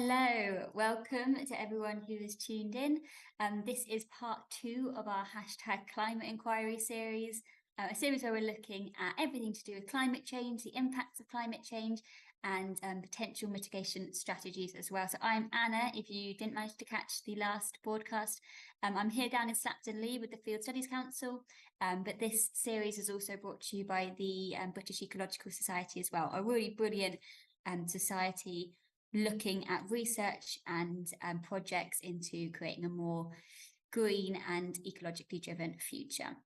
Hello, welcome to everyone who has tuned in. This is part 2 of our #Climate Inquiry series, a series where we're looking at everything to do with climate change, the impacts of climate change, and potential mitigation strategies as well. So I'm Anna, if you didn't manage to catch the last broadcast. I'm here down in Slapton Ley with the Field Studies Council, but this series is also brought to you by the British Ecological Society as well, a really brilliant society looking at research and projects into creating a more green and ecologically driven future.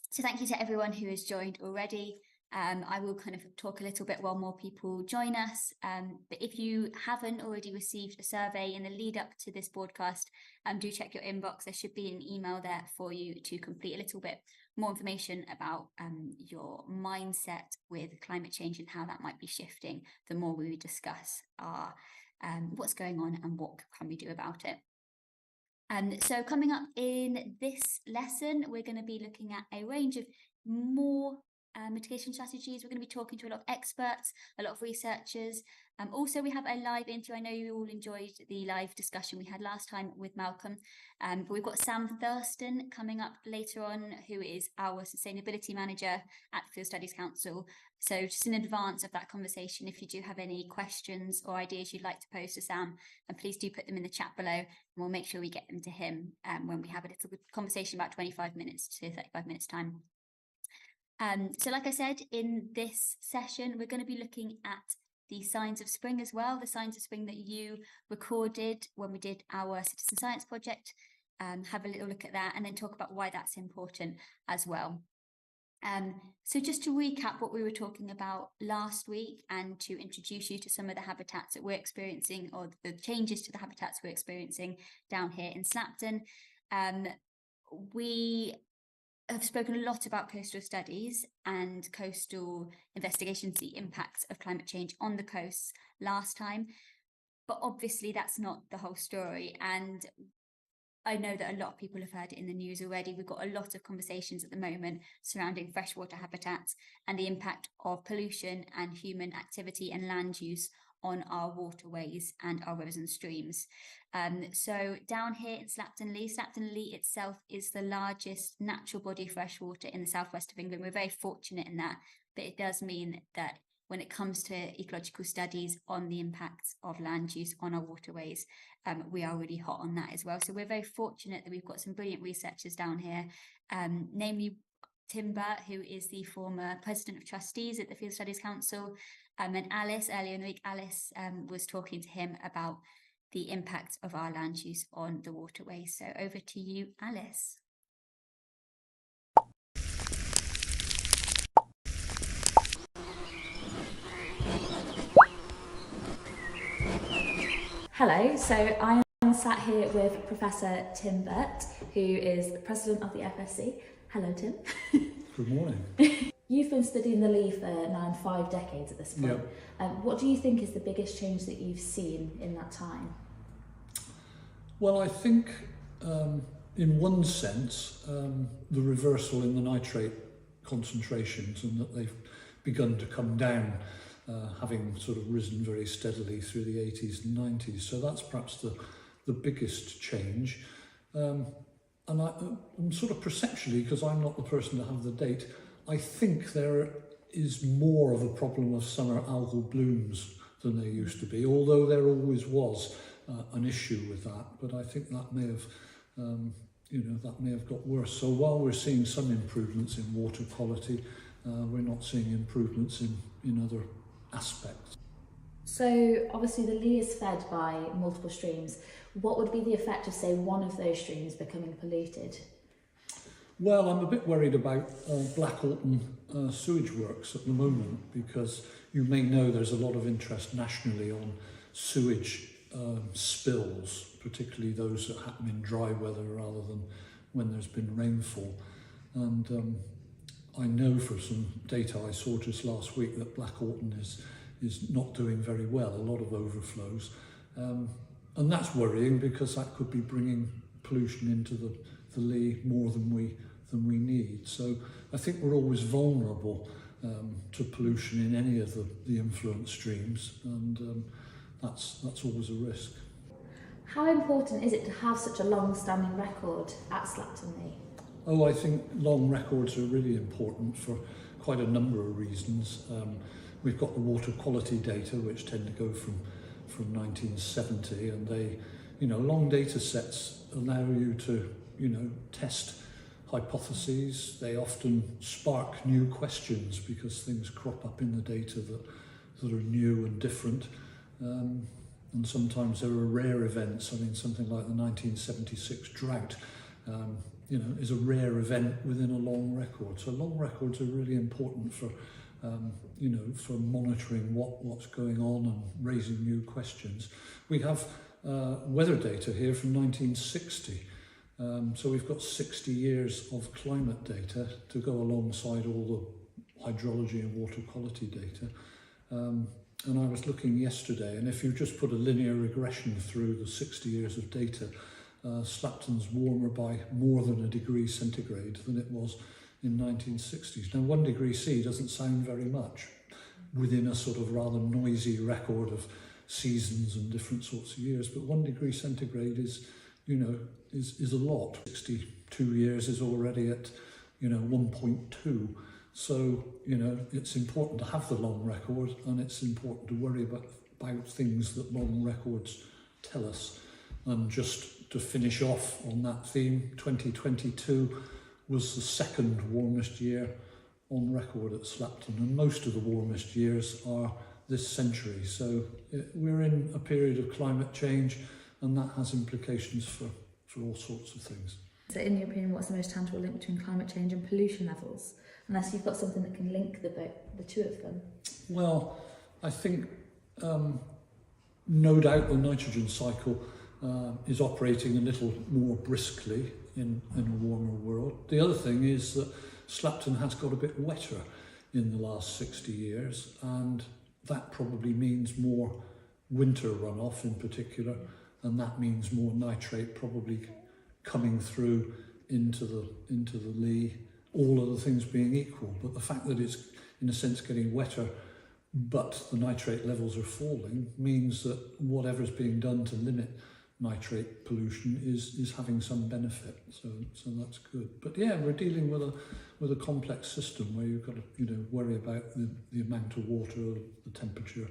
So thank you to everyone who has joined already. I will kind of talk a little bit while more people join us. But if you haven't already received a survey in the lead up to this broadcast, do check your inbox. There should be an email there for you to complete a little bit more information about your mindset with climate change and how that might be shifting the more we discuss our what's going on and what can we do about it. So coming up in this lesson, we're going to be looking at a range of more mitigation strategies. We're going to be talking to a lot of experts, a lot of researchers. Also, we have a live interview. I know you all enjoyed the live discussion we had last time with Malcolm, but we've got Sam Thurston coming up later on, who is our sustainability manager at the Field Studies Council. So just in advance of that conversation, if you do have any questions or ideas you'd like to pose to Sam, please do put them in the chat below, and we'll make sure we get them to him when we have a little conversation, about 25 minutes to 35 minutes time. So like I said, in this session, we're going to be looking at the signs of spring as well, the signs of spring that you recorded when we did our citizen science project. Have a little look at that and then talk about why that's important as well. So just to recap what we were talking about last week and to introduce you to some of the habitats that we're experiencing, or the changes to the habitats we're experiencing down here in Slapton. We have spoken a lot about coastal studies and coastal investigations, the impacts of climate change on the coasts last time, but obviously that's not the whole story. And I know that a lot of people have heard it in the news already. We've got a lot of conversations at the moment surrounding freshwater habitats and the impact of pollution and human activity and land use on our waterways and our rivers and streams. So down here in Slapton Ley itself is the largest natural body of freshwater in the southwest of England. We're very fortunate in that, but it does mean that when it comes to ecological studies on the impacts of land use on our waterways, we are really hot on that as well. So we're very fortunate that we've got some brilliant researchers down here, namely Tim Burt, who is the former President of Trustees at the Field Studies Council, and Alice, earlier in the week, Alice was talking to him about the impact of our land use on the waterways. So over to you, Alice. Hello, so I am sat here with Professor Tim Burt, who is the President of the FSC. Hello, Tim. Good morning. You've been studying the Ley for now 5 decades at this point. Yep. What do you think is the biggest change that you've seen in that time? Well, I think in one sense, the reversal in the nitrate concentrations, and that they've begun to come down, having sort of risen very steadily through the 80s and 90s. So that's perhaps the biggest change. And I'm sort of perceptually, because I'm not the person to have the date, I think there is more of a problem of summer algal blooms than there used to be, although there always was an issue with that. But I think that may have, that may have got worse. So while we're seeing some improvements in water quality, we're not seeing improvements in other aspects. So obviously the Ley is fed by multiple streams. What would be the effect of, say, one of those streams becoming polluted? Well, I'm a bit worried about Blackawton sewage works at the moment, because you may know there's a lot of interest nationally on sewage spills, particularly those that happen in dry weather rather than when there's been rainfall. And I know for some data I saw just last week that Blackawton is not doing very well, a lot of overflows. And that's worrying, because that could be bringing pollution into the Ley more than we need. So I think we're always vulnerable to pollution in any of the influent streams, and that's always a risk. How important is it to have such a long-standing record at Slapton Ley? Oh, I think long records are really important for quite a number of reasons. We've got the water quality data, which tend to go from 1970, and they, long data sets allow you to, test hypotheses. They often spark new questions because things crop up in the data that are new and different. And sometimes there are rare events. I mean, something like the 1976 drought, is a rare event within a long record. So long records are really important for, for monitoring what's going on and raising new questions. We have weather data here from 1960. So we've got 60 years of climate data to go alongside all the hydrology and water quality data. And I was looking yesterday, and if you just put a linear regression through the 60 years of data, Slapton's warmer by more than 1 degree centigrade than it was in 1960s. Now 1 degree C doesn't sound very much within a sort of rather noisy record of seasons and different sorts of years, but 1 degree centigrade is a lot. 62 years is already at 1.2. So it's important to have the long record, and it's important to worry about things that long records tell us. And just to finish off on that theme, 2022 was the second warmest year on record at Slapton, and most of the warmest years are this century. So we're in a period of climate change, and that has implications for all sorts of things. So in your opinion, what's the most tangible link between climate change and pollution levels? Unless you've got something that can link the two of them. Well, I think no doubt the nitrogen cycle is operating a little more briskly in a warmer world. The other thing is that Slapton has got a bit wetter in the last 60 years, and that probably means more winter runoff in particular, and that means more nitrate probably coming through into the Ley, all other things being equal. But the fact that it's in a sense getting wetter but the nitrate levels are falling means that whatever's being done to limit nitrate pollution is having some benefit, so that's good. But yeah, we're dealing with a complex system where you've got to worry about the amount of water, the temperature,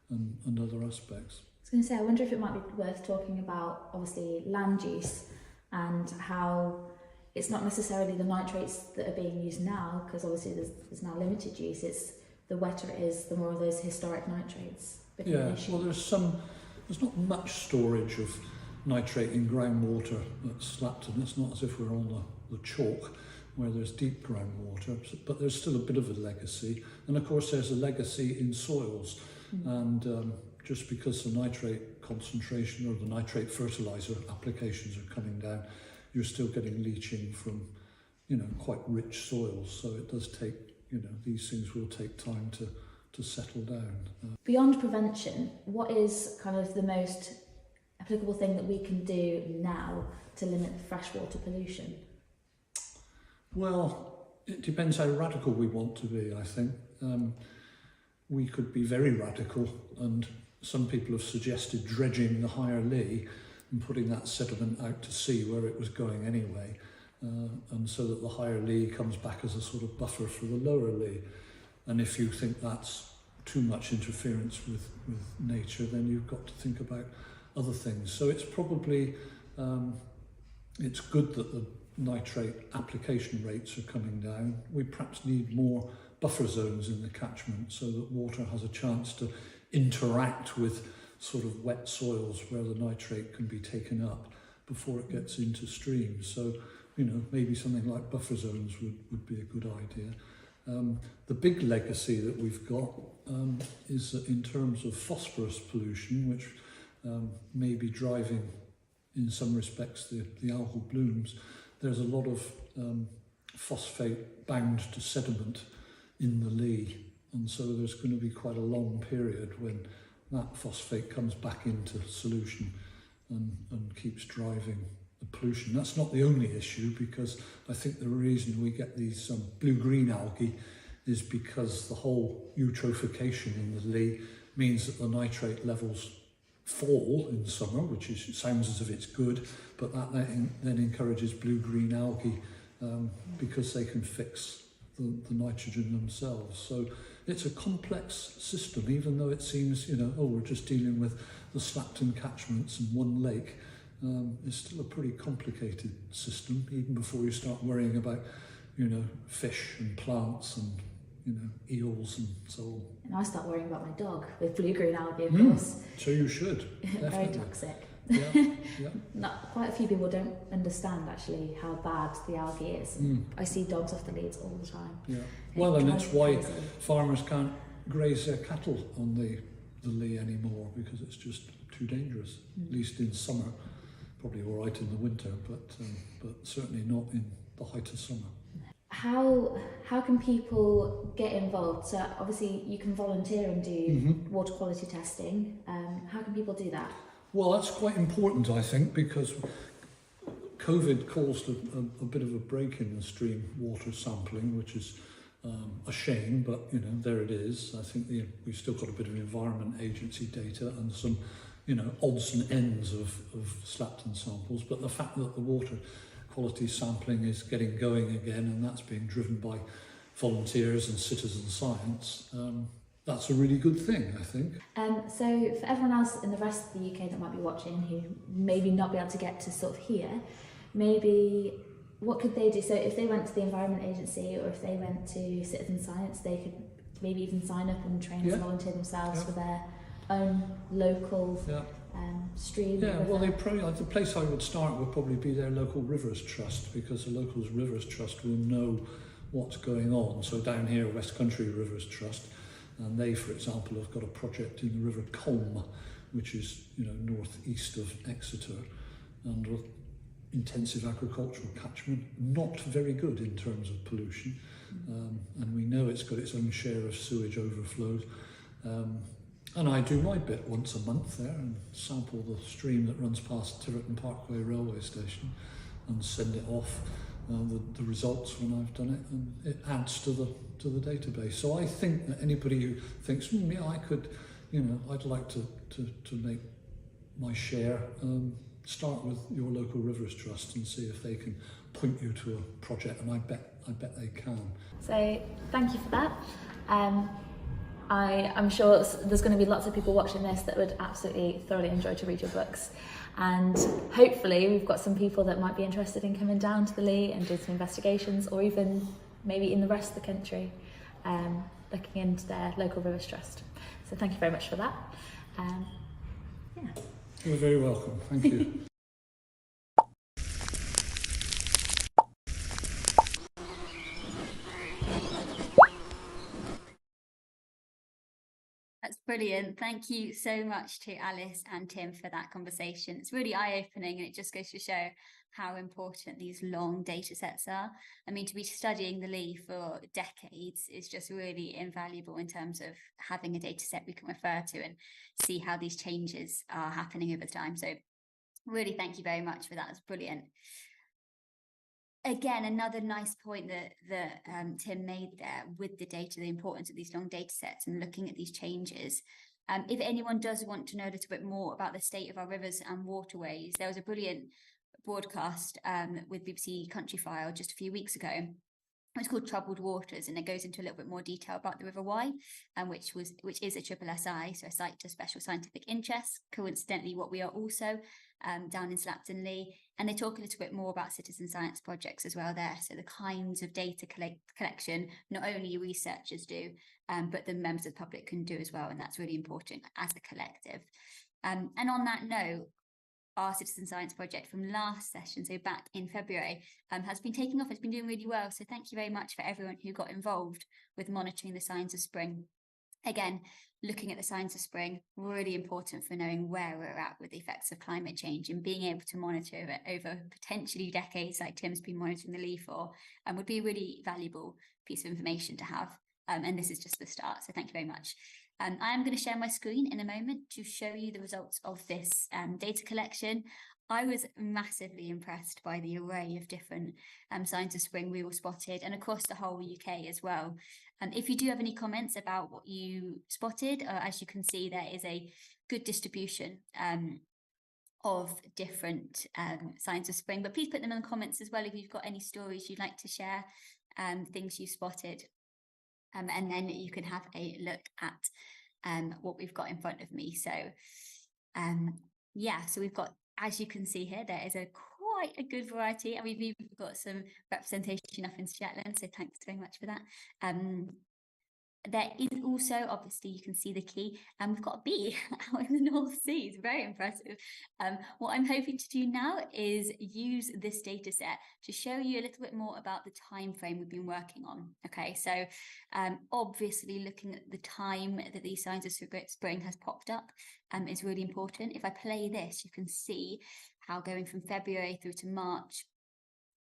and other aspects. I was going to say, I wonder if it might be worth talking about obviously land use and how it's not necessarily the nitrates that are being used now, because obviously there's now limited use. It's the wetter it is, the more of those historic nitrates become an issue. Well, there's not much storage of nitrate in groundwater at Slapton. It's not as if we're on the chalk where there's deep groundwater, but there's still a bit of a legacy. And of course there's a legacy in soils. And just because the nitrate concentration or the nitrate fertiliser applications are coming down, you're still getting leaching from, quite rich soils. So it does take, these things will take time to settle down. Beyond prevention, what is kind of the most applicable thing that we can do now to limit freshwater pollution? Well, it depends how radical we want to be, I think. We could be very radical, and some people have suggested dredging the higher Ley and putting that sediment out to sea where it was going anyway, and so that the higher Ley comes back as a sort of buffer for the lower Ley. And if you think that's too much interference with nature, then you've got to think about other things. So it's probably, it's good that the nitrate application rates are coming down. We perhaps need more buffer zones in the catchment so that water has a chance to interact with sort of wet soils where the nitrate can be taken up before it gets into streams. So, maybe something like buffer zones would be a good idea. The big legacy that we've got is that in terms of phosphorus pollution, which may be driving in some respects the algal blooms, there's a lot of phosphate bound to sediment in the Ley, and so there's going to be quite a long period when that phosphate comes back into solution and keeps driving the pollution. That's not the only issue, because I think the reason we get these blue-green algae is because the whole eutrophication in the Ley means that the nitrate levels fall in summer, which sounds as if it's good, but that then encourages blue-green algae because they can fix the nitrogen themselves. So it's a complex system, even though it seems, we're just dealing with the Slapton catchments and one lake. It's still a pretty complicated system, even before you start worrying about, fish and plants and, eels and so on. And I start worrying about my dog with blue-green algae, of course. So you should, definitely. Very toxic. Yeah. Quite a few people don't understand actually how bad the algae is. I see dogs off the leads all the time. Yeah. Well, and it's why farmers can't graze their cattle on the Ley anymore, because it's just too dangerous, at least in summer. Probably all right in the winter, but certainly not in the height of summer. How can people get involved? So obviously you can volunteer and do water quality testing. How can people do that? Well, that's quite important, I think, because COVID caused a bit of a break in the stream water sampling, which is a shame, but there it is. I think we've still got a bit of Environment Agency data and some odds and ends of Slapton samples, but the fact that the water quality sampling is getting going again, and that's being driven by volunteers and citizen science, that's a really good thing, I think. So for everyone else in the rest of the UK that might be watching, who maybe not be able to get to sort of here, maybe what could they do? So if they went to the Environment Agency, or if they went to citizen science, they could maybe even sign up and train as volunteer themselves for their own local stream. Yeah, well, the place I would start would probably be their local Rivers Trust, because the local Rivers Trust will know what's going on. So down here, West Country Rivers Trust, and they, for example, have got a project in the River Colne, which is northeast of Exeter, and an intensive agricultural catchment, not very good in terms of pollution, and we know it's got its own share of sewage overflows. And I do my bit once a month there and sample the stream that runs past Tiverton Parkway railway station and send it off, the results when I've done it, and it adds to the database. So I think that anybody who thinks, I could, I'd like to make my share, start with your local Rivers Trust and see if they can point you to a project, and I bet they can. So thank you for that. I'm sure there's going to be lots of people watching this that would absolutely thoroughly enjoy to read your books, and hopefully we've got some people that might be interested in coming down to the Ley and doing some investigations, or even maybe in the rest of the country, looking into their local Rivers Trust. So thank you very much for that. You're very welcome. Thank you. That's brilliant. Thank you so much to Alice and Tim for that conversation. It's really eye-opening, and it just goes to show how important these long data sets are. I mean, to be studying the Ley for decades is just really invaluable in terms of having a data set we can refer to and see how these changes are happening over time. So really thank you very much for that. It's brilliant. Again, another nice point that Tim made there with the data, the importance of these long data sets and looking at these changes. If anyone does want to know a little bit more about the state of our rivers and waterways, there was a brilliant broadcast with BBC Countryfile just a few weeks ago. It's called Troubled Waters, and it goes into a little bit more detail about the River Wye, which is a SSSI, so a site of special scientific interest. Coincidentally, what we are also down in Slapton Ley, and they talk a little bit more about citizen science projects as well there. So the kinds of data collection not only researchers do, but the members of the public can do as well, and that's really important as a collective. And on that note, our citizen science project from last session, so back in February, has been taking off. It's been doing really well. So thank you very much for everyone who got involved with monitoring the signs of spring. Again, looking at the signs of spring, really important for knowing where we're at with the effects of climate change, and being able to monitor it over potentially decades, like Tim's been monitoring the Ley for, would be a really valuable piece of information to have. And this is just the start. So thank you very much. I am going to share my screen in a moment to show you the results of this data collection. I was massively impressed by the array of different signs of spring we all spotted, and across the whole UK as well. If you do have any comments about what you spotted, as you can see, there is a good distribution of different signs of spring, but please put them in the comments as well if you've got any stories you'd like to share, things you spotted. And then you can have a look at what we've got in front of me. So yeah, so we've got, as you can see here, there is quite a good variety, and we've even got some representation up in Shetland, so thanks very much for that. There is also, obviously, you can see the key, and we've got a bee out in the North Sea. It's very impressive. What I'm hoping to do now is use this data set to show you a little bit more about the time frame we've been working on. Okay, so obviously looking at the time that these signs of spring has popped up is really important. If I play this, you can see how going from February through to March,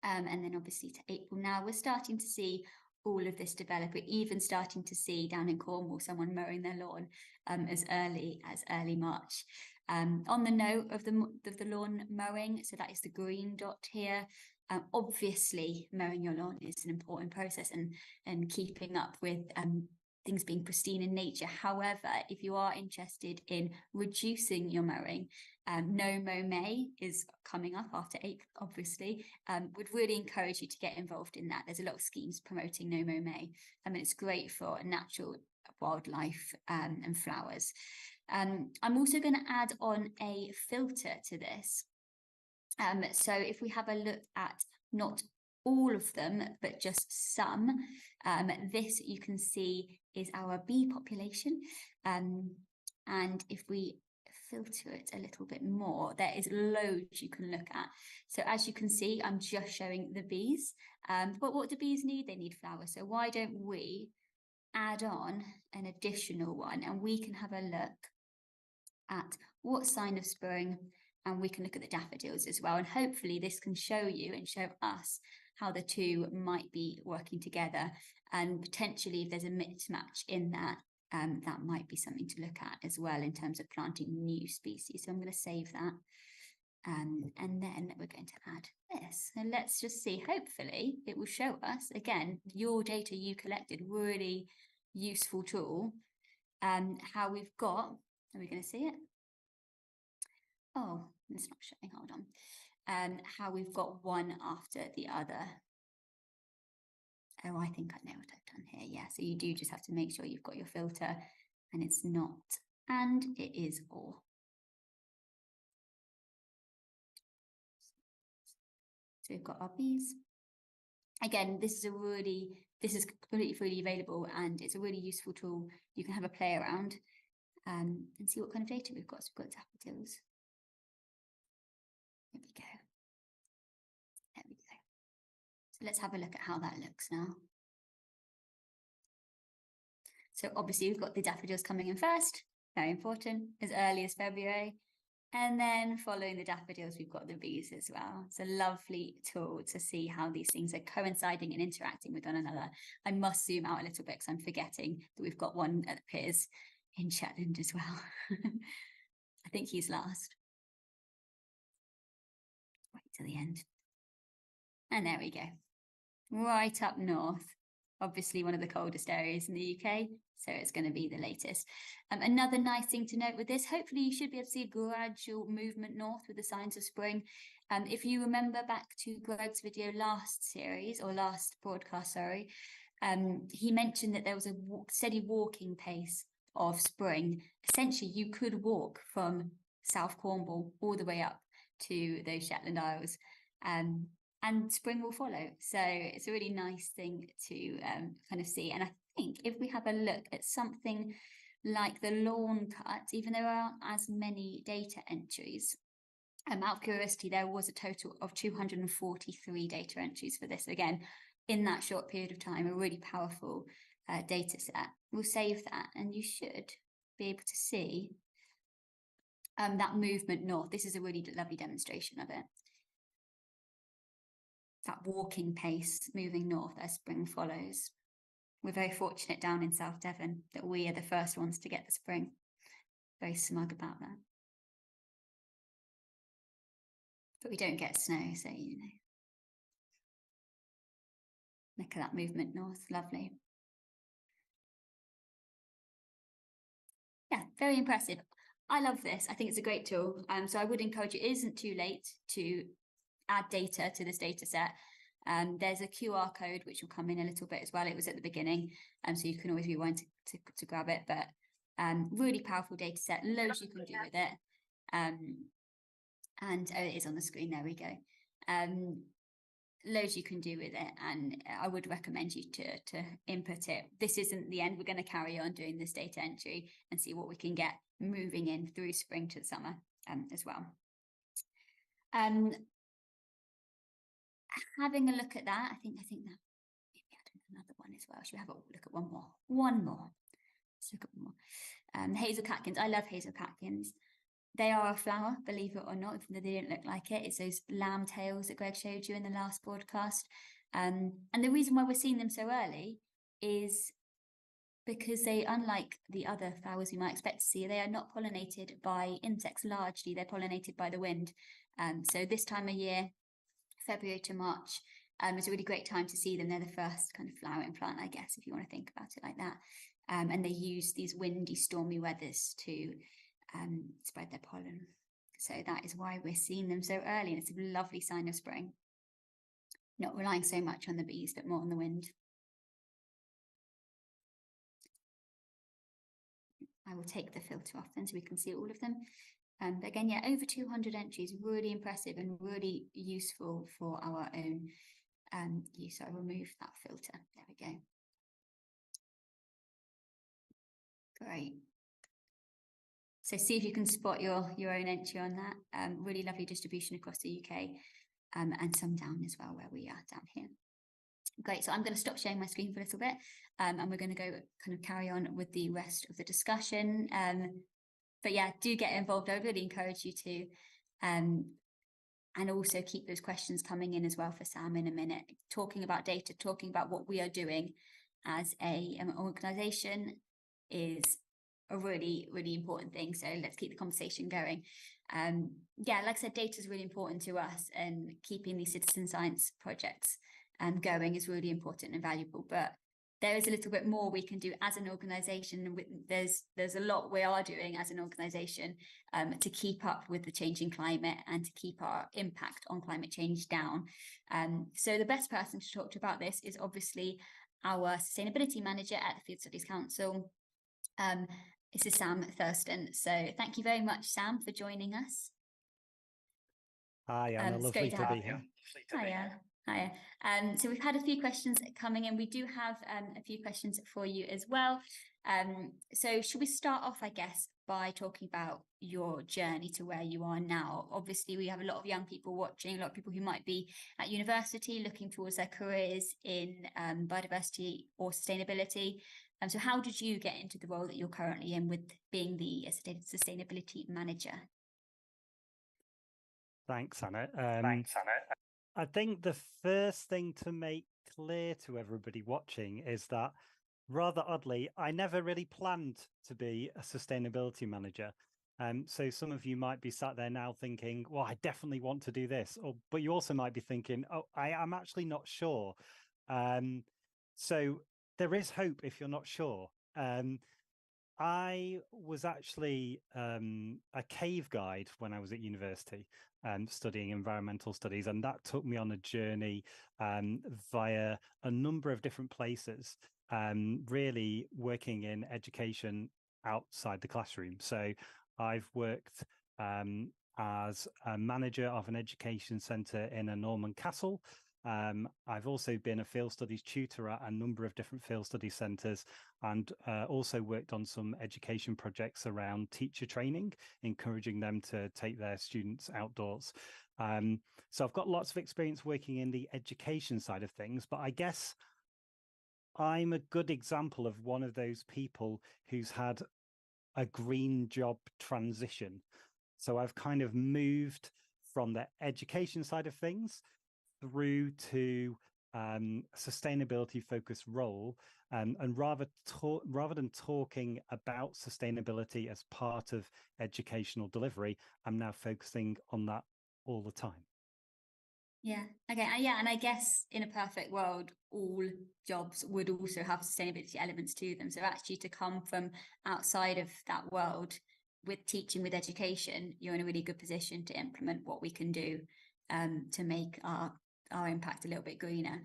and then obviously to April now, we're starting to see all of this develop. We're even starting to see down in Cornwall someone mowing their lawn as early as early March. On the note of the lawn mowing, so that is the green dot here. Obviously, mowing your lawn is an important process, and keeping up with things being pristine in nature. However, if you are interested in reducing your mowing, No Mow May is coming up after April, obviously. Would really encourage you to get involved in that. There's a lot of schemes promoting No Mow May. It's great for natural wildlife and flowers. I'm also going to add on a filter to this. So if we have a look at not all of them, but just some, this you can see is our bee population. And if we filter it a little bit more, there is loads you can look at. So as you can see, I'm just showing the bees. But what do bees need? They need flowers. So why don't we add on an additional one, and we can have a look at what sign of spring, and we can look at the daffodils as well. And hopefully this can show you and show us how the two might be working together, and potentially if there's a mismatch in that, that might be something to look at as well in terms of planting new species. So I'm going to save that. And then we're going to add this. And let's just see, hopefully it will show us, again, your data you collected, really useful tool, how we've got, are we going to see it? Oh, it's not showing, hold on. How we've got one after the other. Oh, I think I know what I've done here. Yeah, so you do just have to make sure you've got your filter, and it's not, and it is or. So we've got our bees. Again, this is completely freely available, and it's a really useful tool. You can have a play around and see what kind of data we've got. So we've got daffodils. There we go. There we go. So let's have a look at how that looks now. So obviously we've got the daffodils coming in first, very important, as early as February. And then following the daffodils, we've got the bees as well. It's a lovely tool to see how these things are coinciding and interacting with one another. I must zoom out a little bit because I'm forgetting that we've got one that appears in Shetland as well. I think he's last. Right to the end. And there we go. Right up north, obviously one of the coldest areas in the UK, so it's going to be the latest. Another nice thing to note with this, hopefully you should be able to see a gradual movement north with the signs of spring. If you remember back to Greg's video last broadcast, sorry, he mentioned that there was a steady walking pace of spring. Essentially, you could walk from South Cornwall all the way up to those Shetland Isles. And spring will follow. So it's a really nice thing to kind of see. And I think if we have a look at something like the lawn cut, even though there aren't as many data entries, out of curiosity, there was a total of 243 data entries for this. Again, in that short period of time, a really powerful data set. We'll save that, and you should be able to see that movement north. This is a really lovely demonstration of it. That walking pace moving north as spring follows. We're very fortunate down in South Devon that we are the first ones to get the spring. Very smug about that. But we don't get snow, so you know. Look at that movement north, lovely. Yeah, very impressive. I love this. I think it's a great tool. So I would encourage you, it isn't too late to add data to this data set. There's a QR code which will come in a little bit as well. It was at the beginning, so you can always rewind to grab it. But really powerful data set, loads you can do with it. And it is on the screen. There we go. Loads you can do with it, and I would recommend you to input it. This isn't the end. We're going to carry on doing this data entry and see what we can get moving in through spring to the summer as well. Having a look at that, I think that maybe I'll do another one as well. Should we have a look at one more? Let's look at one more. Hazel catkins. I love hazel catkins. They are a flower, believe it or not, even though they don't look like it. It's those lamb tails that Greg showed you in the last broadcast. And the reason why we're seeing them so early is because they, unlike the other flowers we might expect to see, they are not pollinated by insects largely. They're pollinated by the wind. So this time of year, February to March, is a really great time to see them. They're the first kind of flowering plant, I guess, if you want to think about it like that. And they use these windy, stormy weathers to spread their pollen. So that is why we're seeing them so early, and it's a lovely sign of spring. Not relying so much on the bees, but more on the wind. I will take the filter off then so we can see all of them. But again, yeah, over 200 entries, really impressive and really useful for our own use. So I'll remove that filter. There we go. Great. So see if you can spot your own entry on that. Really lovely distribution across the UK, and some down as well where we are down here. Great, so I'm going to stop sharing my screen for a little bit, and we're going to go kind of carry on with the rest of the discussion. But yeah, do get involved. I would really encourage you to, and also keep those questions coming in as well for Sam in a minute. Talking about data, talking about what we are doing as an organisation is a really, really important thing. So let's keep the conversation going. Yeah, like I said, data is really important to us, and keeping these citizen science projects going is really important and valuable. But there is a little bit more we can do as an organisation. There's a lot we are doing as an organisation to keep up with the changing climate and to keep our impact on climate change down. So the best person to talk to about this is obviously our sustainability manager at the Field Studies Council. This is Sam Thurston. So thank you very much, Sam, for joining us. Hi, Anna. Lovely to be here. Hiya. Hiya. So we've had a few questions coming in. We do have a few questions for you as well. So should we start off, I guess, by talking about your journey to where you are now? Obviously, we have a lot of young people watching, a lot of people who might be at university looking towards their careers in biodiversity or sustainability. So how did you get into the role that you're currently in with being the sustainability manager? Thanks, Anna. I think the first thing to make clear to everybody watching is that, rather oddly, I never really planned to be a sustainability manager. So some of you might be sat there now thinking, well, I definitely want to do this. But you also might be thinking, oh, I am actually not sure. So there is hope if you're not sure. I was actually a cave guide when I was at university, studying environmental studies, and that took me on a journey via a number of different places, really working in education outside the classroom. So I've worked as a manager of an education centre in a Norman castle. I've also been a field studies tutor at a number of different field studies centres, and also worked on some education projects around teacher training, encouraging them to take their students outdoors. So I've got lots of experience working in the education side of things, but I guess I'm a good example of one of those people who's had a green job transition. So I've kind of moved from the education side of things through to sustainability focused role, and rather than talking about sustainability as part of educational delivery, I'm now focusing on that all the time. Yeah. Okay. Yeah. And I guess in a perfect world, all jobs would also have sustainability elements to them. So actually to come from outside of that world with teaching, with education, you're in a really good position to implement what we can do to make our impact a little bit greener.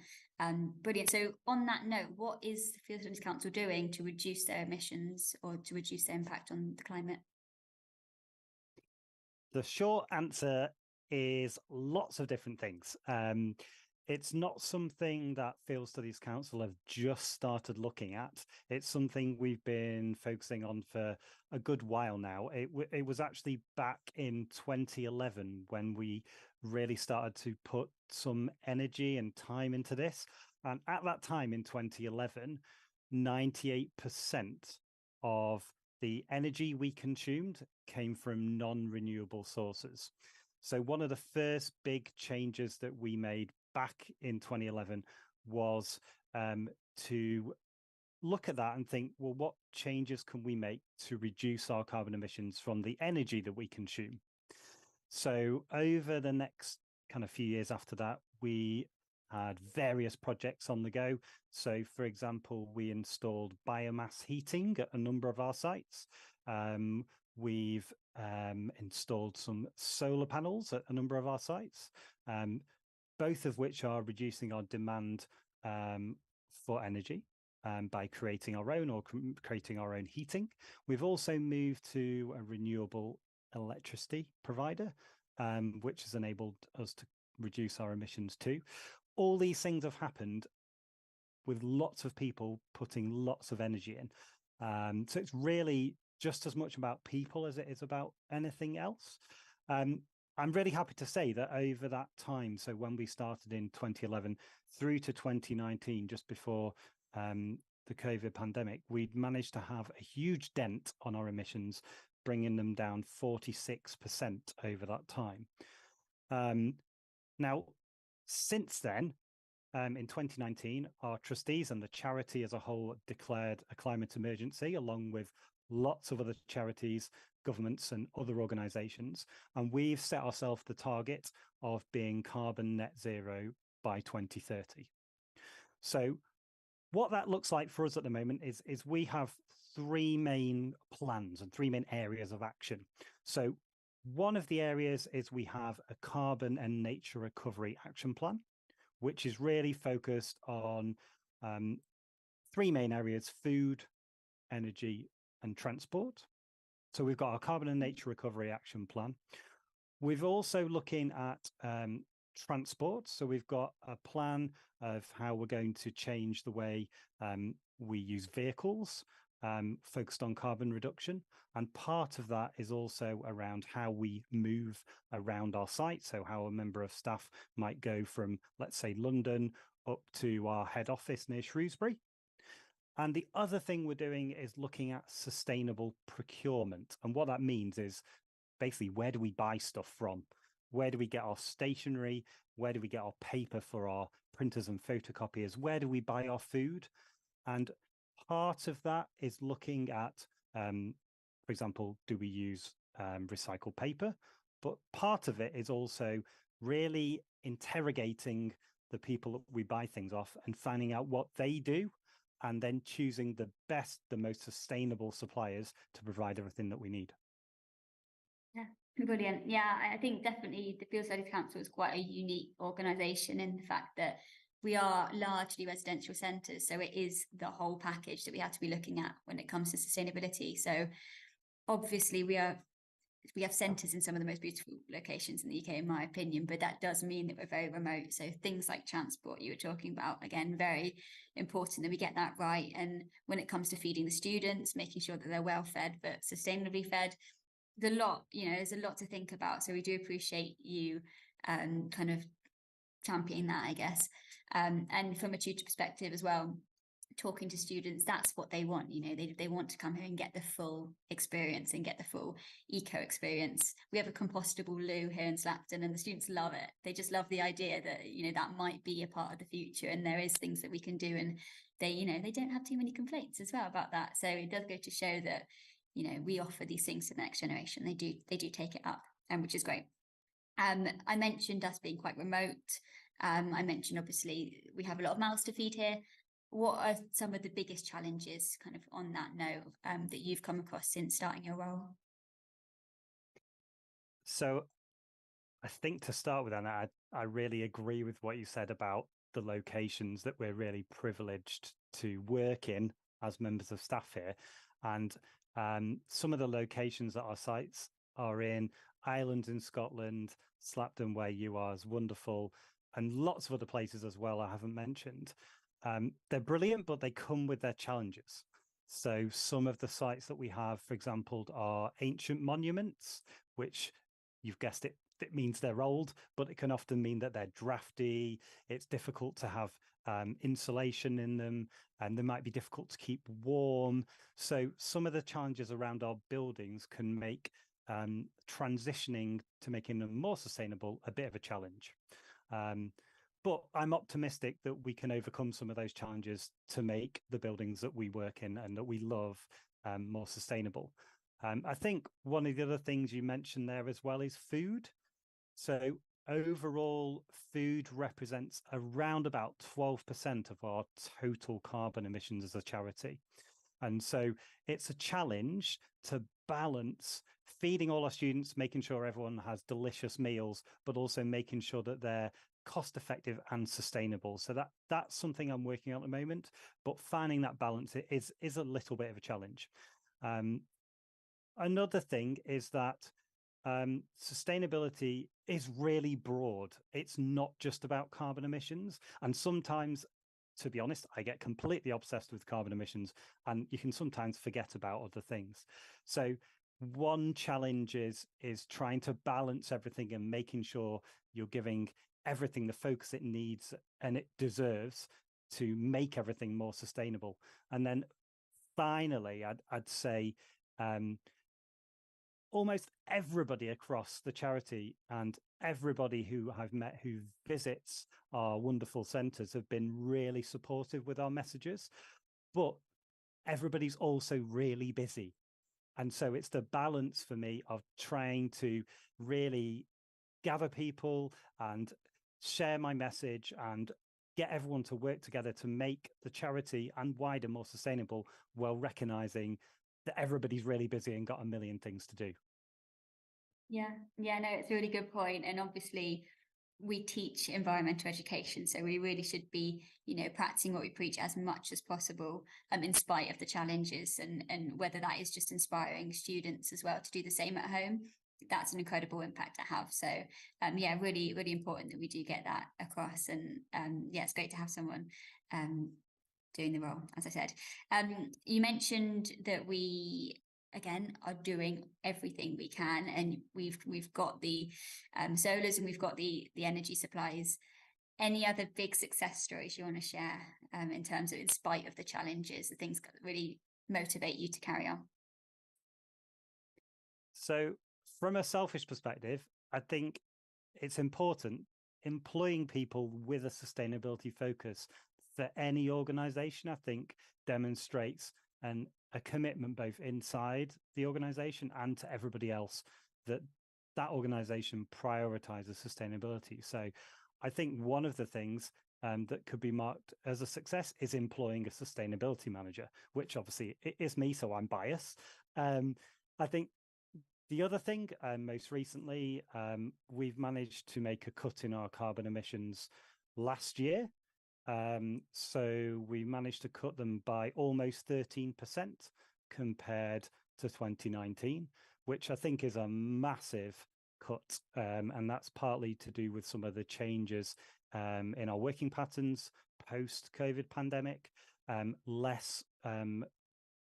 Brilliant. So on that note, what is the Field Studies Council doing to reduce their emissions or to reduce their impact on the climate? The short answer is lots of different things. It's not something that Field Studies Council have just started looking at. It's something we've been focusing on for a good while now. It was actually back in 2011 when we really started to put some energy and time into this. And at that time in 2011, 98% of the energy we consumed came from non-renewable sources. So one of the first big changes that we made back in 2011 was to look at that and think, well, what changes can we make to reduce our carbon emissions from the energy that we consume? So over the next kind of few years after that, we had various projects on the go. So, for example, we installed biomass heating at a number of our sites. We've installed some solar panels at a number of our sites, both of which are reducing our demand for energy by creating our own or creating our own heating. We've also moved to a renewable electricity provider, which has enabled us to reduce our emissions too. All these things have happened with lots of people putting lots of energy in. So it's really just as much about people as it is about anything else. I'm really happy to say that over that time, so when we started in 2011 through to 2019, just before the COVID pandemic, we'd managed to have a huge dent on our emissions, bringing them down 46% over that time. Now, since then, in 2019, our trustees and the charity as a whole declared a climate emergency, along with lots of other charities, governments and other organisations. And we've set ourselves the target of being carbon net zero by 2030. So what that looks like for us at the moment is we have three main plans and three main areas of action. So one of the areas is we have a carbon and nature recovery action plan, which is really focused on three main areas: food, energy, and transport. So we've got our carbon and nature recovery action plan. We've also looking at transport. So we've got a plan of how we're going to change the way we use vehicles, focused on carbon reduction. And part of that is also around how we move around our site. So how a member of staff might go from, let's say, London up to our head office near Shrewsbury. And the other thing we're doing is looking at sustainable procurement. And what that means is basically, where do we buy stuff from? Where do we get our stationery? Where do we get our paper for our printers and photocopiers? Where do we buy our food? And part of that is looking at, for example, do we use recycled paper? But part of it is also really interrogating the people that we buy things off and finding out what they do, and then choosing the best, the most sustainable suppliers to provide everything that we need. Yeah, brilliant. Yeah, I think definitely the Field Studies Council is quite a unique organisation in the fact that we are largely residential centres. So it is the whole package that we have to be looking at when it comes to sustainability. So obviously we have centres in some of the most beautiful locations in the UK, in my opinion, but that does mean that we're very remote. So things like transport you were talking about, again, very important that we get that right. And when it comes to feeding the students, making sure that they're well fed, but sustainably fed, there's a lot to think about. So we do appreciate you kind of championing that, I guess. And from a tutor perspective as well, talking to students, that's what they want. They want to come here and get the full experience and get the full eco experience. We have a compostable loo here in Slapton and the students love it. They just love the idea that that might be a part of the future and there is things that we can do, and they don't have too many complaints as well about that. So it does go to show that we offer these things to the next generation. They do take it up, and which is great. I mentioned us being quite remote. I mentioned, obviously, we have a lot of mouths to feed here. What are some of the biggest challenges kind of on that note that you've come across since starting your role? So I think to start with, Anna, I really agree with what you said about the locations that we're really privileged to work in as members of staff here. And some of the locations that our sites are in, Ireland in Scotland, Slapton where you are is wonderful, and lots of other places as well I haven't mentioned. They're brilliant, but they come with their challenges. So some of the sites that we have, for example, are ancient monuments, which you've guessed it, it means they're old, but it can often mean that they're drafty. It's difficult to have insulation in them, and they might be difficult to keep warm. So some of the challenges around our buildings can make transitioning to making them more sustainable a bit of a challenge. But I'm optimistic that we can overcome some of those challenges to make the buildings that we work in and that we love more sustainable. I think one of the other things you mentioned there as well is food. So overall, food represents around about 12% of our total carbon emissions as a charity. And so it's a challenge to balance feeding all our students, making sure everyone has delicious meals, but also making sure that they're cost effective and sustainable. So that's something I'm working on at the moment, but finding that balance is a little bit of a challenge. Another thing is that sustainability is really broad. It's not just about carbon emissions. And sometimes, to be honest, I get completely obsessed with carbon emissions, and you can sometimes forget about other things. So one challenge is trying to balance everything and making sure you're giving everything the focus it needs and it deserves to make everything more sustainable. And then finally, I'd say almost everybody across the charity and everybody who I've met who visits our wonderful centres have been really supportive with our messages, but everybody's also really busy. And so it's the balance for me of trying to really gather people and share my message and get everyone to work together to make the charity and wider more sustainable, while recognizing that everybody's really busy and got a million things to do. Yeah, no, it's a really good point. And obviously we teach environmental education, so we really should be, practicing what we preach as much as possible, in spite of the challenges, and whether that is just inspiring students as well to do the same at home. That's an incredible impact to have. So really, really important that we do get that across. And it's great to have someone doing the role, as I said. You mentioned that we again are doing everything we can, and we've got the solars and we've got the energy supplies. Any other big success stories you want to share in terms of, in spite of the challenges, the things that really motivate you to carry on? So from a selfish perspective, I think it's important employing people with a sustainability focus for any organization, I think, demonstrates a commitment both inside the organization and to everybody else that organization prioritizes sustainability. So I think one of the things that could be marked as a success is employing a sustainability manager, which obviously it is me, so I'm biased. I think the other thing, most recently, we've managed to make a cut in our carbon emissions last year. So we managed to cut them by almost 13% compared to 2019, which I think is a massive cut. And that's partly to do with some of the changes in our working patterns post-COVID pandemic, less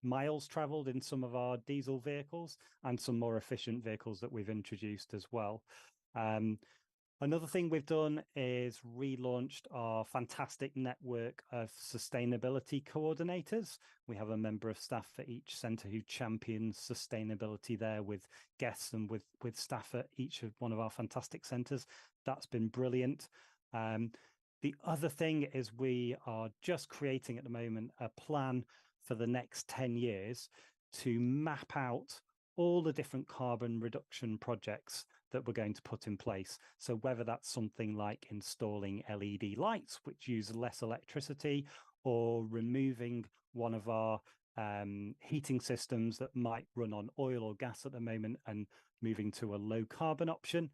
miles traveled in some of our diesel vehicles and some more efficient vehicles that we've introduced as well. Another thing we've done is relaunched our fantastic network of sustainability coordinators. We have a member of staff for each centre who champions sustainability there, with guests and with staff at each of one of our fantastic centres. That's been brilliant. The other thing is we are just creating at the moment a plan for the next 10 years to map out all the different carbon reduction projects that we're going to put in place. So whether that's something like installing LED lights, which use less electricity, or removing one of our heating systems that might run on oil or gas at the moment and moving to a low carbon option.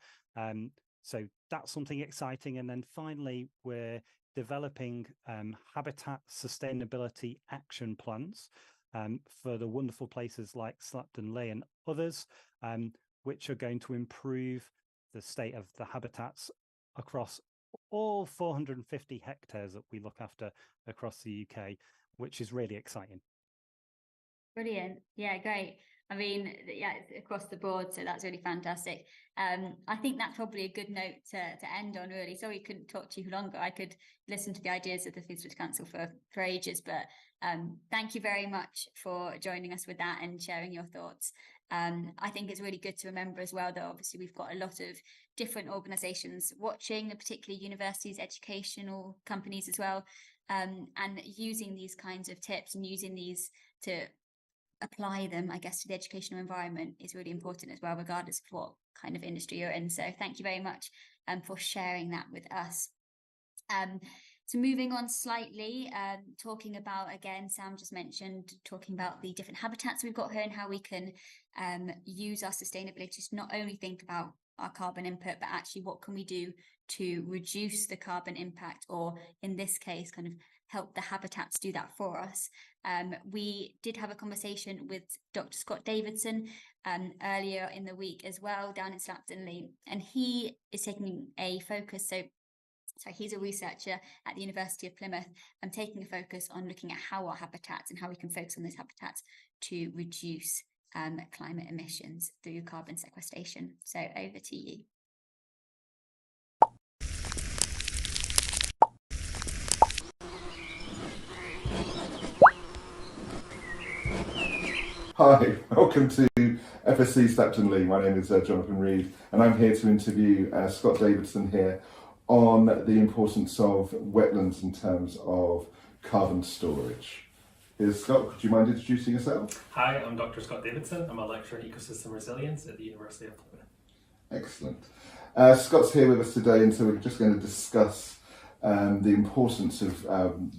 So that's something exciting. And then finally, we're developing habitat sustainability action plans for the wonderful places like Slapton Ley and others, which are going to improve the state of the habitats across all 450 hectares that we look after across the UK, which is really exciting. Brilliant. Yeah, great. I mean, yeah, it's across the board, so that's really fantastic. I think that's probably a good note to end on, really. Sorry we couldn't talk to you longer. I could listen to the ideas of the Food Security Council for ages, but thank you very much for joining us with that and sharing your thoughts. I think it's really good to remember as well that obviously we've got a lot of different organisations watching, particularly universities, educational companies as well, and using these kinds of tips and using these to apply them, I guess, to the educational environment is really important as well, regardless of what kind of industry you're in. So thank you very much for sharing that with us. So moving on slightly, talking about, again, Sam just mentioned, talking about the different habitats we've got here and how we can use our sustainability to not only think about our carbon input, but actually what can we do to reduce the carbon impact, or in this case, kind of help the habitats do that for us. We did have a conversation with Dr. Scott Davidson earlier in the week as well, down in Slapton Ley, and he is taking a focus. So he's a researcher at the University of Plymouth and taking a focus on looking at how our habitats and how we can focus on those habitats to reduce climate emissions through carbon sequestration. So over to you. Hi, welcome to FSC Slapton Ley. My name is Jonathan Reed, and I'm here to interview Scott Davidson here on the importance of wetlands in terms of carbon storage. Scott, could you mind introducing yourself? Hi, I'm Dr. Scott Davidson. I'm a lecturer in ecosystem resilience at the University of Plymouth. Excellent. Scott's here with us today, and so we're just going to discuss the importance of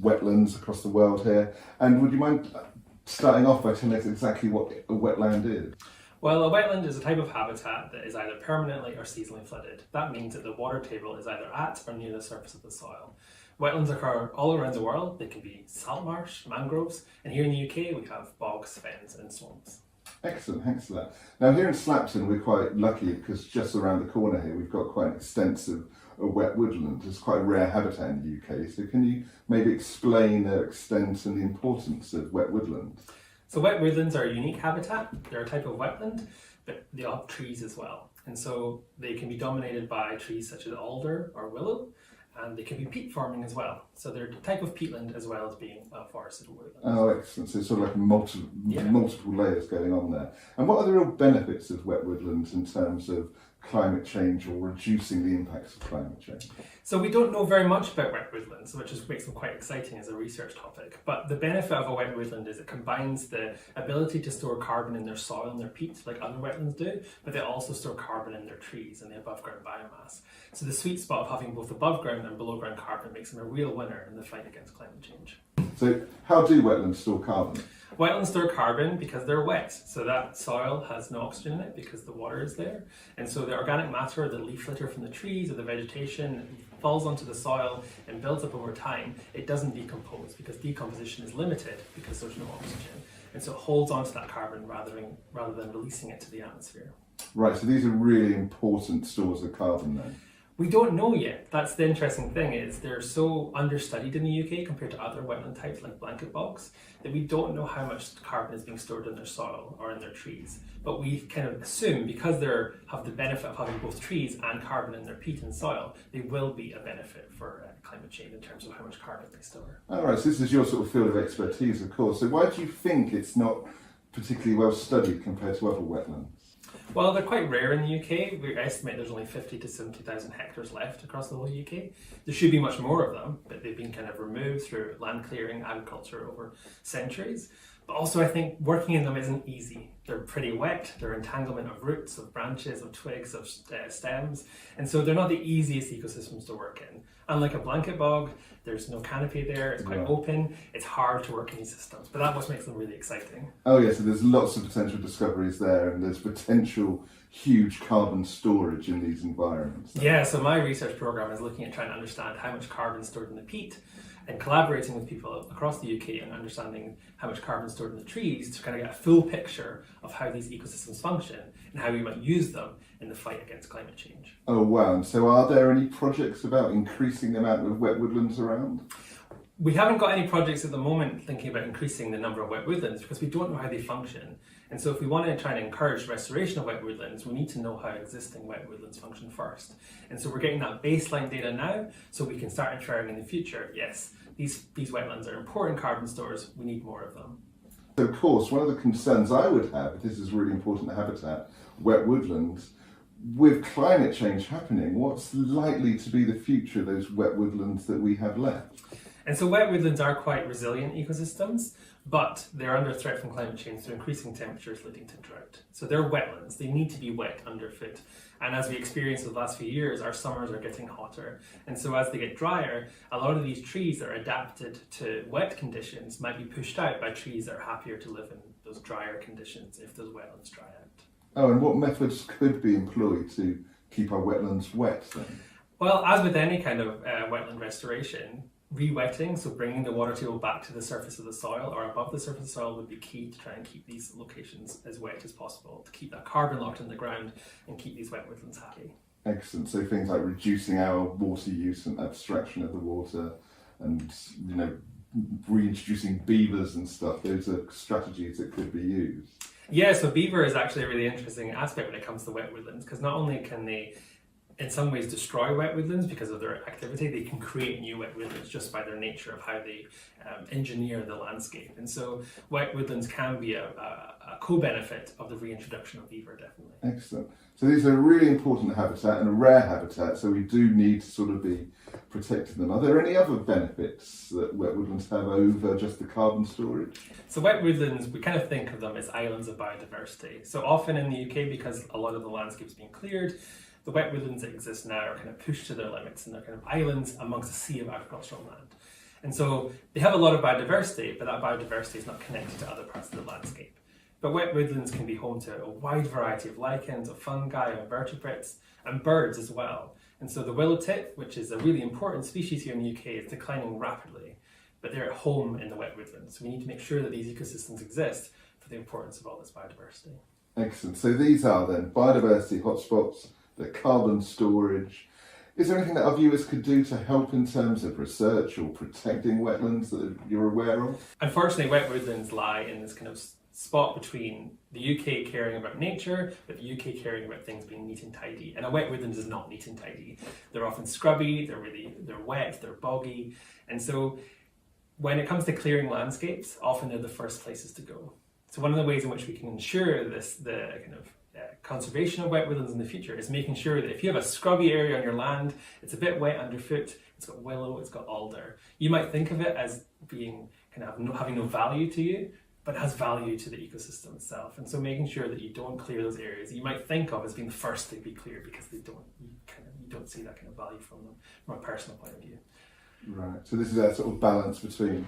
wetlands across the world here. And would you mind starting off by telling us exactly what a wetland is? Well, a wetland is a type of habitat that is either permanently or seasonally flooded. That means that the water table is either at or near the surface of the soil. Wetlands occur all around the world. They can be salt marsh, mangroves, and here in the UK we have bogs, fens and swamps. Excellent, thanks for that. Now here in Slapton we're quite lucky because just around the corner here we've got quite an extensive wet woodland. It's quite a rare habitat in the UK, so can you maybe explain the extent and the importance of wet woodland? So wet woodlands are a unique habitat. They're a type of wetland, but they all have trees as well. And so they can be dominated by trees such as alder or willow, and they can be peat forming as well. So they're a type of peatland as well as being forested woodland. Oh, excellent. So it's sort of like multiple layers going on there. And what are the real benefits of wet woodlands in terms of climate change or reducing the impacts of climate change? So we don't know very much about wet woodlands, which makes them quite exciting as a research topic. But the benefit of a wet woodland is it combines the ability to store carbon in their soil and their peat, like other wetlands do, but they also store carbon in their trees and the above ground biomass. So the sweet spot of having both above ground and below ground carbon makes them a real winner in the fight against climate change. So how do wetlands store carbon? Wetlands store carbon because they're wet, so that soil has no oxygen in it because the water is there. And so the organic matter, the leaf litter from the trees or the vegetation falls onto the soil and builds up over time. It doesn't decompose because decomposition is limited because there's no oxygen. And so it holds onto that carbon rather than releasing it to the atmosphere. Right, so these are really important stores of carbon then? We don't know yet. That's the interesting thing, is they're so understudied in the UK compared to other wetland types like blanket bogs that we don't know how much carbon is being stored in their soil or in their trees. But we kind of assume because they have the benefit of having both trees and carbon in their peat and soil, they will be a benefit for climate change in terms of how much carbon they store. All right, so this is your sort of field of expertise, of course. So why do you think it's not particularly well studied compared to other wetlands? Well, they're quite rare in the UK. We estimate there's only 50 to 70,000 hectares left across the whole UK. There should be much more of them, but they've been kind of removed through land clearing, agriculture over centuries. But also I think working in them isn't easy. They're pretty wet, they're entanglement of roots, of branches, of twigs, of stems, and so they're not the easiest ecosystems to work in. Unlike a blanket bog, there's no canopy there, it's quite open, it's hard to work in these systems, but that's what makes them really exciting. Oh yeah, so there's lots of potential discoveries there, and there's potential huge carbon storage in these environments. Yeah, so my research program is looking at trying to understand how much carbon is stored in the peat, and collaborating with people across the UK and understanding how much carbon is stored in the trees to kind of get a full picture of how these ecosystems function and how we might use them in the fight against climate change. Oh wow, and so are there any projects about increasing the amount of wet woodlands around? We haven't got any projects at the moment thinking about increasing the number of wet woodlands because we don't know how they function. And so if we want to try and encourage restoration of wet woodlands, we need to know how existing wet woodlands function first. And so we're getting that baseline data now so we can start inferring in the future, yes, these wetlands are important carbon stores, we need more of them. So of course, one of the concerns I would have, if this is really important habitat, wet woodlands, with climate change happening, what's likely to be the future of those wet woodlands that we have left? And so wet woodlands are quite resilient ecosystems, but they're under threat from climate change through increasing temperatures leading to drought. So they're wetlands, they need to be wet underfoot. And as we experienced the last few years, our summers are getting hotter. And so as they get drier, a lot of these trees that are adapted to wet conditions might be pushed out by trees that are happier to live in those drier conditions if those wetlands dry out. Oh, and what methods could be employed to keep our wetlands wet then? Well, as with any kind of wetland restoration, re-wetting, so bringing the water table back to the surface of the soil or above the surface of the soil would be key to try and keep these locations as wet as possible, to keep that carbon locked in the ground and keep these wet woodlands happy. Excellent. So things like reducing our water use and abstraction of the water and, you know, reintroducing beavers and stuff, those are strategies that could be used. Yeah, so beaver is actually a really interesting aspect when it comes to wet woodlands, because not only can they in some ways destroy wet woodlands because of their activity, they can create new wet woodlands just by their nature of how they engineer the landscape. And so wet woodlands can be a co-benefit of the reintroduction of beaver, definitely. Excellent. So these are a really important habitat and a rare habitat, so we do need to sort of be protecting them. Are there any other benefits that wet woodlands have over just the carbon storage? So wet woodlands, we kind of think of them as islands of biodiversity. So often in the UK, because a lot of the landscape's been cleared, the wet woodlands that exist now are kind of pushed to their limits and they're kind of islands amongst a sea of agricultural land. And so they have a lot of biodiversity, but that biodiversity is not connected to other parts of the landscape. But wet woodlands can be home to a wide variety of lichens, of fungi, of vertebrates, and birds as well. And so the willow tit, which is a really important species here in the UK, is declining rapidly, but they're at home in the wet woodlands. So we need to make sure that these ecosystems exist for the importance of all this biodiversity. Excellent. So these are then biodiversity hotspots, the carbon storage. Is there anything that our viewers could do to help in terms of research or protecting wetlands that you're aware of? Unfortunately, wet woodlands lie in this kind of spot between the UK caring about nature, but the UK caring about things being neat and tidy. And a wet woodland is not neat and tidy. They're often scrubby, they're wet, they're boggy. And so when it comes to clearing landscapes, often they're the first places to go. So one of the ways in which we can ensure the kind of conservation of wet woodlands in the future is making sure that if you have a scrubby area on your land, it's a bit wet underfoot, it's got willow, it's got alder. You might think of it as being kind of having no value to you, but it has value to the ecosystem itself. And so making sure that you don't clear those areas that you might think of as being the first to be cleared because you don't see that kind of value from them from a personal point of view. Right. So this is a sort of balance between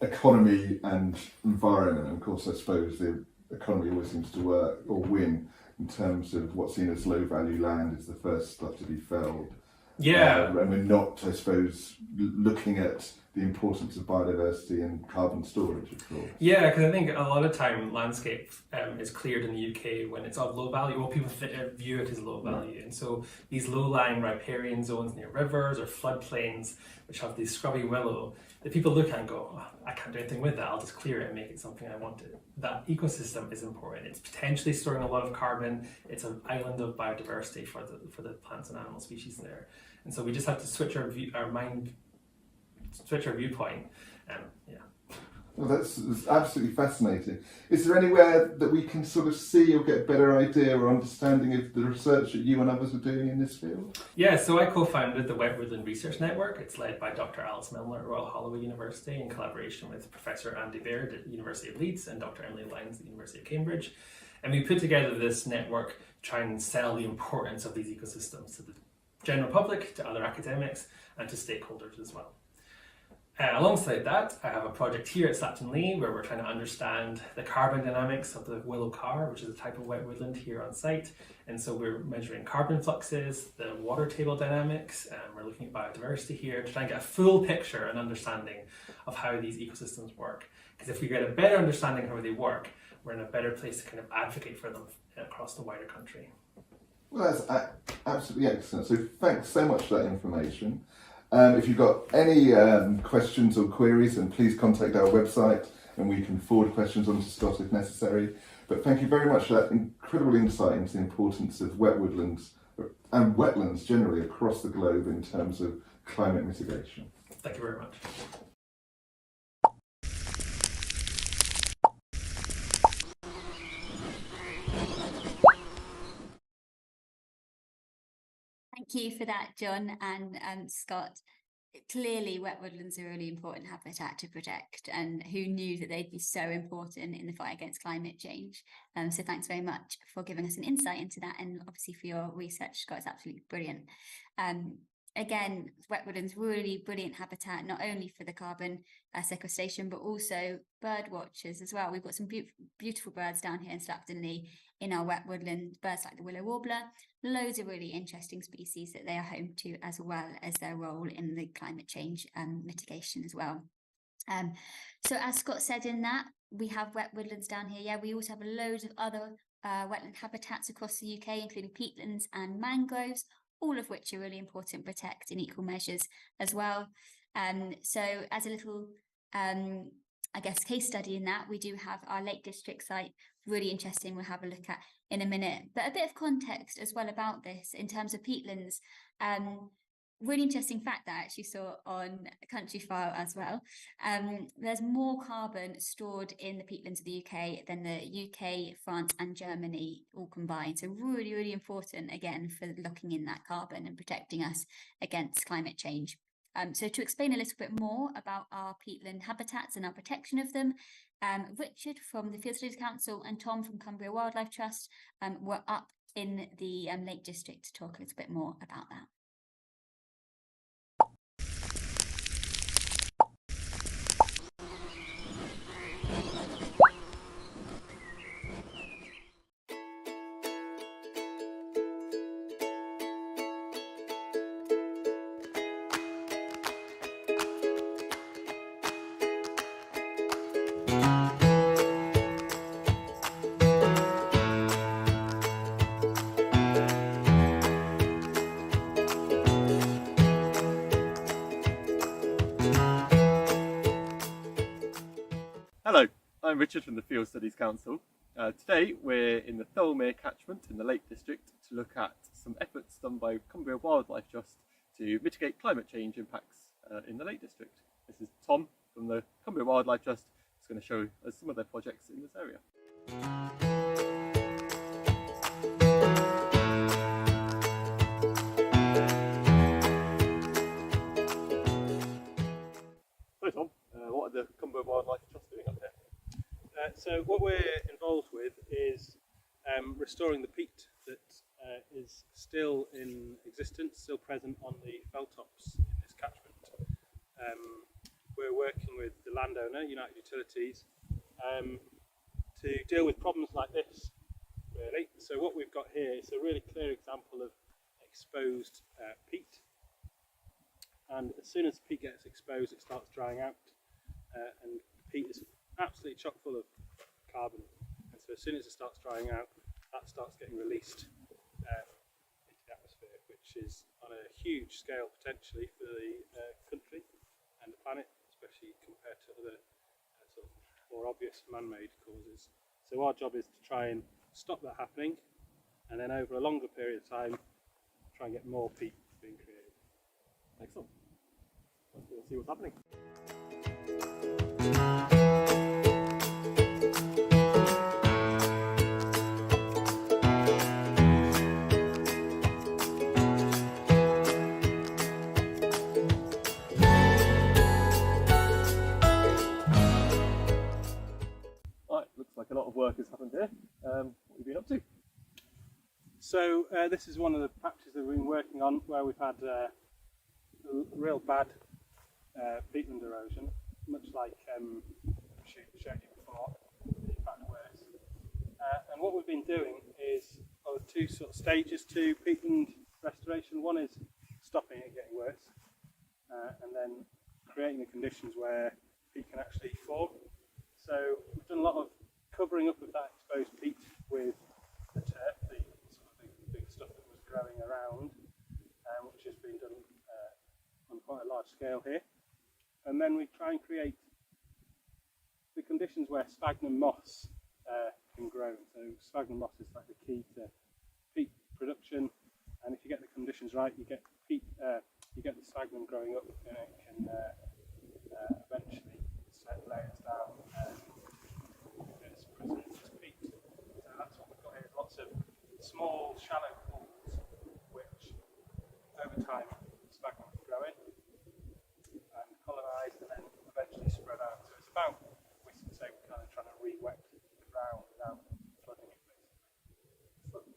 economy and environment. And of course, I suppose the economy always seems to work or win in terms of what's seen as low value land is the first stuff to be felled. Yeah. And we're not, I suppose, looking at the importance of biodiversity and carbon storage, of course. Yeah, because I think a lot of time landscape is cleared in the UK when it's of low value, or people view it as low value. And so these low-lying riparian zones near rivers or floodplains, which have these scrubby willow, that people look at and go, oh, I can't do anything with that, I'll just clear it and make it something I wanted. That ecosystem is important. It's potentially storing a lot of carbon. It's an island of biodiversity for the plants and animal species there. And so we just have to switch our viewpoint. Yeah. Well, that's absolutely fascinating. Is there anywhere that we can sort of see or get a better idea or understanding of the research that you and others are doing in this field? Yeah, so I co-founded the Wet Woodland Research Network. It's led by Dr. Alice Milner at Royal Holloway University in collaboration with Professor Andy Baird at the University of Leeds and Dr. Emily Lyons at the University of Cambridge. And we put together this network to try and sell the importance of these ecosystems to the general public, to other academics, and to stakeholders as well. Alongside that, I have a project here at Slapton Ley where we're trying to understand the carbon dynamics of the willow carr, which is a type of wet woodland here on site. And so we're measuring carbon fluxes, the water table dynamics, and we're looking at biodiversity here to try and get a full picture and understanding of how these ecosystems work. Because if we get a better understanding of how they work, we're in a better place to kind of advocate for them across the wider country. Well, that's absolutely excellent. So thanks so much for that information. If you've got any questions or queries, then please contact our website and we can forward questions on to Scott if necessary. But thank you very much for that incredible insight into the importance of wet woodlands and wetlands generally across the globe in terms of climate mitigation. Thank you very much. Thank you for that, John and Scott. Clearly, wet woodlands are a really important habitat to protect, and who knew that they'd be so important in the fight against climate change. So thanks very much for giving us an insight into that, and obviously for your research, Scott. It's absolutely brilliant. Again, wet woodlands, really brilliant habitat, not only for the carbon sequestration, but also bird watchers as well. We've got some beautiful birds down here in Slapton Ley in our wet woodland, birds like the willow warbler, loads of really interesting species that they are home to, as well as their role in the climate change mitigation as well. So as Scott said in that, we have wet woodlands down here. Yeah, we also have loads of other wetland habitats across the UK, including peatlands and mangroves, all of which are really important to protect in equal measures as well. So as a little, I guess, case study in that, we do have our Lake District site, really interesting, we'll have a look at in a minute. But a bit of context as well about this in terms of peatlands. Really interesting fact that I actually saw on Countryfile as well. There's more carbon stored in the peatlands of the UK than the UK, France and Germany all combined. So really, really important, again, for locking in that carbon and protecting us against climate change. So to explain a little bit more about our peatland habitats and our protection of them, Richard from the Field Studies Council and Tom from Cumbria Wildlife Trust were up in the Lake District to talk a little bit more about that. Hello, I'm Richard from the Field Studies Council. Today we're in the Thirlmere catchment in the Lake District to look at some efforts done by Cumbria Wildlife Trust to mitigate climate change impacts in the Lake District. This is Tom from the Cumbria Wildlife Trust who's going to show us some of their projects in this area. So Tom, what are the Cumbria Wildlife Trust doing up here? So what we're involved with is restoring the peat that is still in existence, still present on the fell tops in this catchment. We're working with the landowner, United Utilities, to deal with problems like this, really. So what we've got here is a really clear example of exposed peat. And as soon as the peat gets exposed, it starts drying out, and peat is absolutely chock full of carbon. And so as soon as it starts drying out, that starts getting released into the atmosphere, which is on a huge scale potentially for the country and the planet, especially compared to other sort of more obvious man-made causes. So our job is to try and stop that happening, and then over a longer period of time, try and get more peat being created. Excellent. Let's see what's happening. So this is one of the patches that we've been working on where we've had real bad peatland erosion, much like showed you before, in fact worse. And what we've been doing is two sort of stages to peatland restoration. One is stopping it getting worse, and then creating the conditions where peat can actually form. So we've done a lot of covering up of that exposed peat with the turf, the big stuff that was growing around, which has been done on quite a large scale here. And then we try and create the conditions where sphagnum moss can grow. So sphagnum moss is like the key to peat production, and if you get the conditions right, you get peat, you get the sphagnum growing up, and it can eventually set layers down and it's present as peat. So that's what we've got here: lots of small, shallow pools, which over time sphagnum can grow in and colonise, and then eventually spread out. So it's about, we say, we're kind of trying to re-wet the ground without flooding it, basically.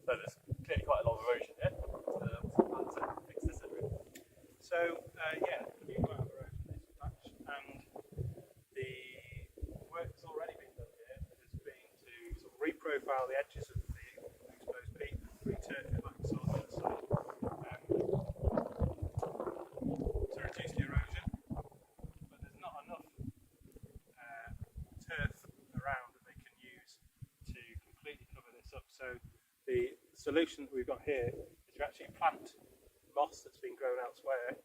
So there's clearly quite a lot of erosion here. What's the plan to fix this area? So yeah, a new amount of erosion in this patch, and the work that's already been done here has been to sort of reprofile the edges of the exposed peat, re-turf it like we saw on the other side, to reduce the erosion. But there's not enough turf around that they can use to completely cover this up. So the solution that we've got here is to actually plant moss that's been grown elsewhere.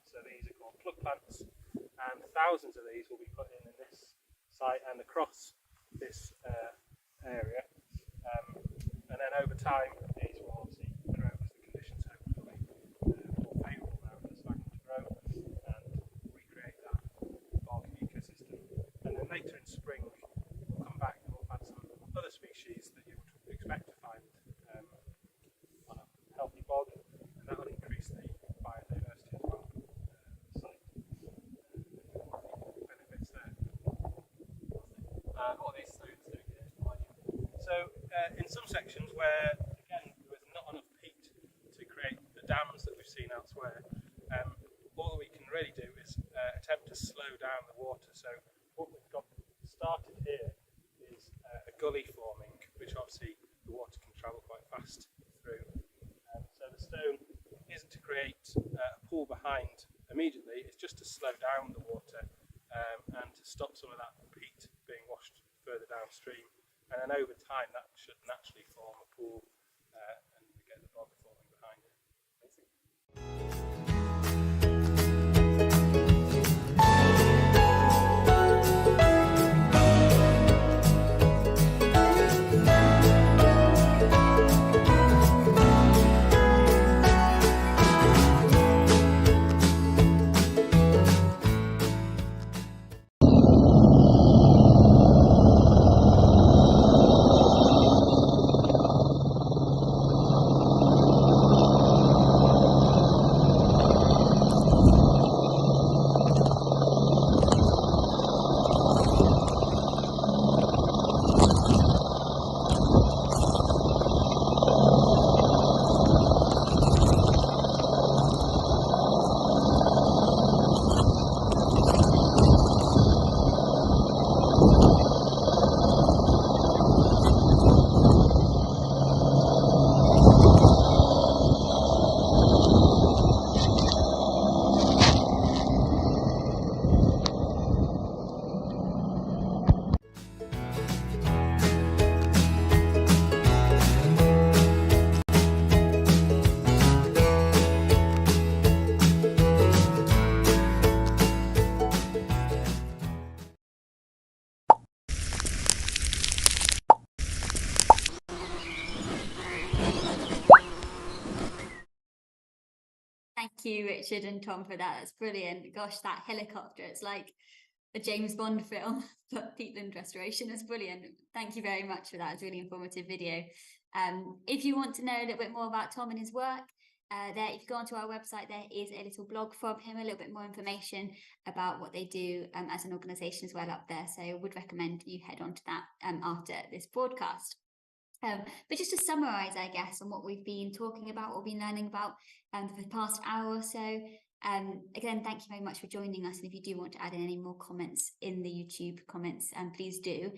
So these are called plug plants, and thousands of these will be put in this site and across this area. And then over time, these will obviously grow as the conditions hopefully more favourable now for the sphagnum to grow and recreate that bog ecosystem. And then later in spring, we'll come back and we'll add some other species that you would expect to find on a healthy bog, and that will increase the biodiversity as well. Site. Benefits there. What are these stones doing here? So in some sections where, again, there was not enough peat to create the dams that we've seen elsewhere, all that we can really do is attempt to slow down the water. So what we've got started here is a gully forming, which obviously the water can travel quite fast through. So the stone isn't to create a pool behind immediately, it's just to slow down the water and to stop some of that peat being washed further downstream. And then over time that should naturally form a pool and we get the bog forming behind it. Thank you, Richard and Tom, for that. That's brilliant. Gosh, that helicopter, it's like a James Bond film, but peatland restoration is brilliant. Thank you very much for that. It's a really informative video. If you want to know a little bit more about Tom and his work, if you go onto our website, there is a little blog from him, a little bit more information about what they do as an organisation as well up there. So I would recommend you head on to that after this broadcast. But just to summarise, I guess, on what we've been talking about, what we've been learning about for the past hour or so. Again, thank you very much for joining us. And if you do want to add in any more comments in the YouTube comments, please do.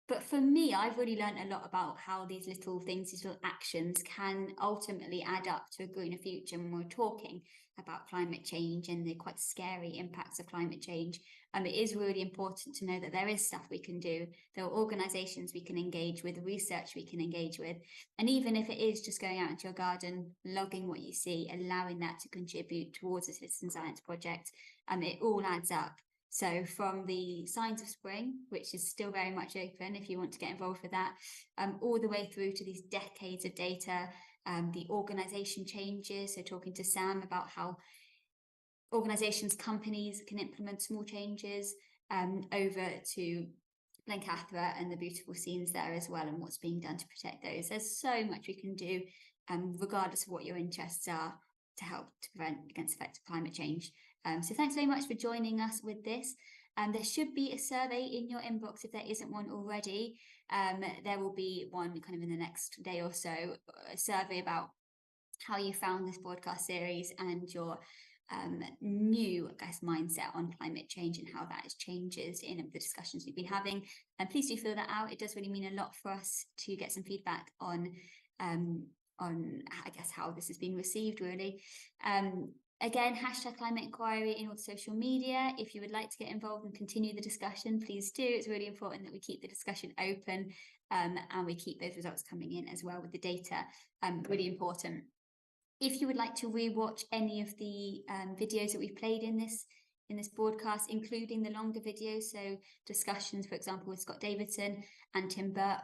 But for me, I've really learned a lot about how these little things, these little actions can ultimately add up to a greener future when we're talking about climate change and the quite scary impacts of climate change. It is really important to know that there is stuff we can do. There are organisations we can engage with, research we can engage with. And even if it is just going out into your garden, logging what you see, allowing that to contribute towards a citizen science project, it all adds up. So from the Signs of Spring, which is still very much open if you want to get involved with that, all the way through to these decades of data, the organisation changes, so talking to Sam about how organisations, companies can implement small changes, over to Blencathra and the beautiful scenes there as well and what's being done to protect those. There's so much we can do, regardless of what your interests are, to help to prevent against the effects of climate change. So thanks very much for joining us with this. There should be a survey in your inbox if there isn't one already. There will be one kind of in the next day or so, a survey about how you found this broadcast series and your new, I guess, mindset on climate change and how that changes in the discussions we've been having. And please do fill that out. It does really mean a lot for us to get some feedback on I guess how this is being received, really. Again, hashtag climate inquiry in all the social media. If you would like to get involved and continue the discussion, please do. It's really important that we keep the discussion open and we keep those results coming in as well with the data. Really important. If you would like to rewatch any of the videos that we've played in this broadcast, including the longer videos, so discussions, for example, with Scott Davidson and Tim Burt,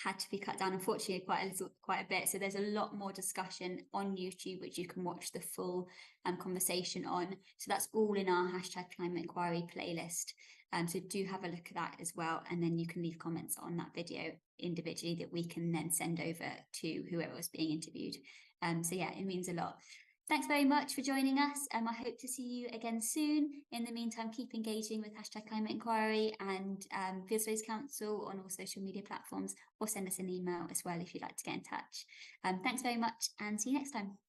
had to be cut down, unfortunately, quite a bit. So there's a lot more discussion on YouTube, which you can watch the full conversation on. So that's all in our hashtag climate inquiry playlist. So do have a look at that as well. And then you can leave comments on that video individually that we can then send over to whoever was being interviewed. So yeah, it means a lot. Thanks very much for joining us. I hope to see you again soon. In the meantime, keep engaging with hashtag climate inquiry and Waterways Council on all social media platforms, or send us an email as well if you'd like to get in touch. Thanks very much and see you next time.